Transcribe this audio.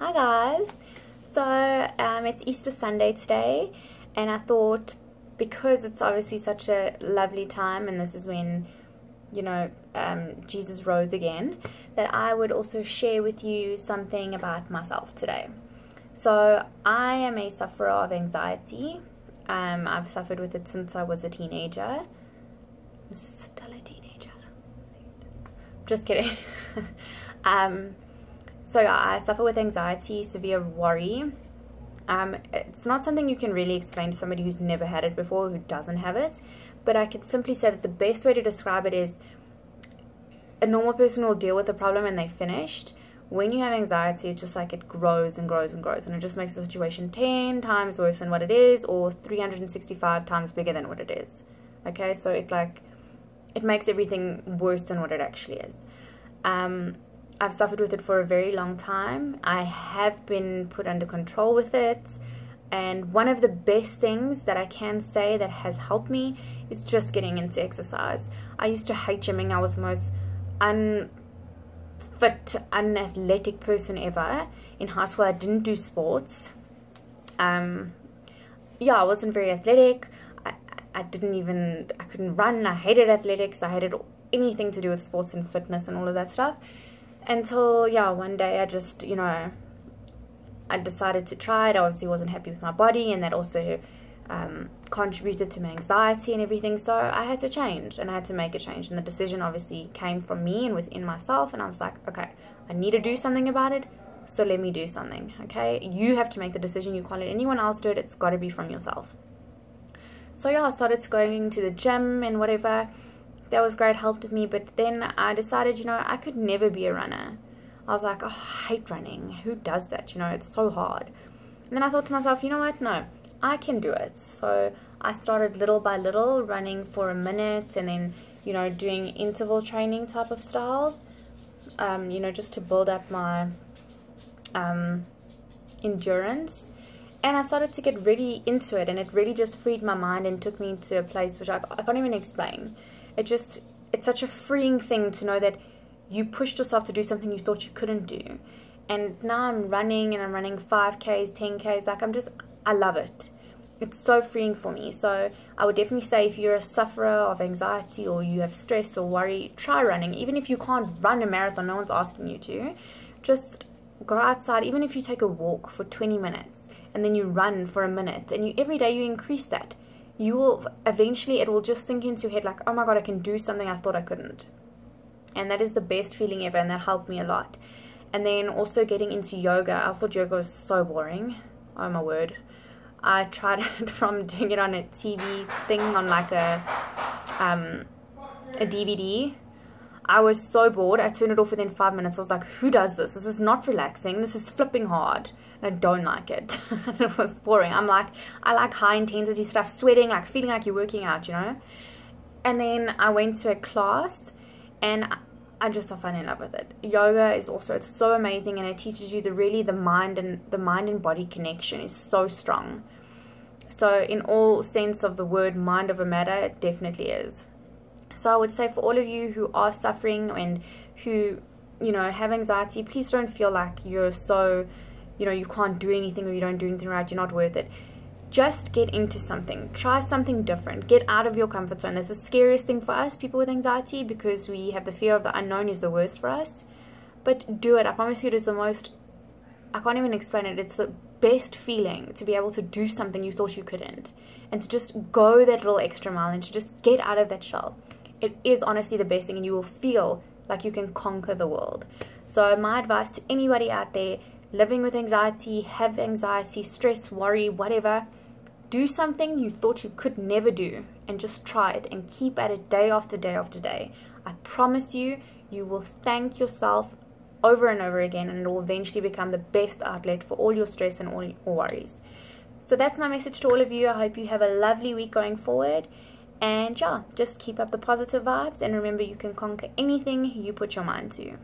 Hi guys. So it's Easter Sunday today, and I thought, because it's obviously such a lovely time and this is when, you know, Jesus rose again, that I would also share with you something about myself today. So I am a sufferer of anxiety. I've suffered with it since I was a teenager. I'm still a teenager. Just kidding. So yeah, I suffer with anxiety, severe worry. It's not something you can really explain to somebody who's never had it before, who doesn't have it. But I could simply say that the best way to describe it is a normal person will deal with a problem and they're finished. When you have anxiety, it's just like it grows and grows and grows, and it just makes the situation 10 times worse than what it is, or 365 times bigger than what it is. Okay, so it makes everything worse than what it actually is. I've suffered with it for a very long time. I have been put under control with it, and one of the best things that I can say that has helped me is just getting into exercise. I used to hate gymming. I was the most unfit, unathletic person ever. In high school, I didn't do sports. Yeah, I wasn't very athletic. I couldn't run. I hated athletics. I hated anything to do with sports and fitness and all of that stuff. Until, yeah, one day I just, you know, I decided to try it. I obviously wasn't happy with my body, and that also contributed to my anxiety and everything. So I had to change, and I had to make a change. And the decision obviously came from me and within myself. And I was like, okay, I need to do something about it. So let me do something, okay? You have to make the decision. You can't let anyone else do it. It's got to be from yourself. So yeah, I started going to the gym and whatever. That was great, helped with me. But then I decided, you know, I could never be a runner. I was like, oh, I hate running. Who does that? You know, it's so hard. And then I thought to myself, you know what? No, I can do it. So I started little by little, running for a minute, and then, you know, doing interval training type of styles, you know, just to build up my endurance. And I started to get really into it, and it really just freed my mind and took me to a place which I can't even explain. It's such a freeing thing to know that you pushed yourself to do something you thought you couldn't do. And now I'm running, and I'm running 5Ks, 10Ks, like I love it. It's so freeing for me. So I would definitely say, if you're a sufferer of anxiety, or you have stress or worry, try running. Even if you can't run a marathon, no one's asking you to. Just go outside, even if you take a walk for 20 minutes, and then you run for a minute, and every day you increase that. You will eventually, it will just sink into your head like, oh my god, I can do something I thought I couldn't. And that is the best feeling ever, and that helped me a lot. And then also getting into yoga. I thought yoga was so boring. Oh my word. I tried it from doing it on a TV thing, on like a DVD. I was so bored. I turned it off within 5 minutes. I was like, who does this? This is not relaxing. This is flipping hard. And I don't like it. It was boring. I like high intensity stuff, sweating, like feeling like you're working out, you know. And then I went to a class, and I fell in love with it. Yoga is also, it's so amazing, and it teaches you the mind and body connection is so strong. So in all sense of the word, mind over matter, it definitely is. So I would say, for all of you who are suffering and who, you know, have anxiety, please don't feel like you're so, you know, you can't do anything, or you don't do anything right, you're not worth it. Just get into something. Try something different. Get out of your comfort zone. That's the scariest thing for us, people with anxiety, because we have the fear of the unknown is the worst for us. But do it. I promise you, it is the most, I can't even explain it. It's the best feeling to be able to do something you thought you couldn't, and to just go that little extra mile, and to just get out of that shell. It is honestly the best thing, and you will feel like you can conquer the world. So my advice to anybody out there living with anxiety, have anxiety, stress, worry, whatever, do something you thought you could never do, and just try it, and keep at it day after day after day. I promise you, you will thank yourself over and over again, and it will eventually become the best outlet for all your stress and all your worries. So that's my message to all of you. I hope you have a lovely week going forward. And yeah, just keep up the positive vibes, and remember, you can conquer anything you put your mind to.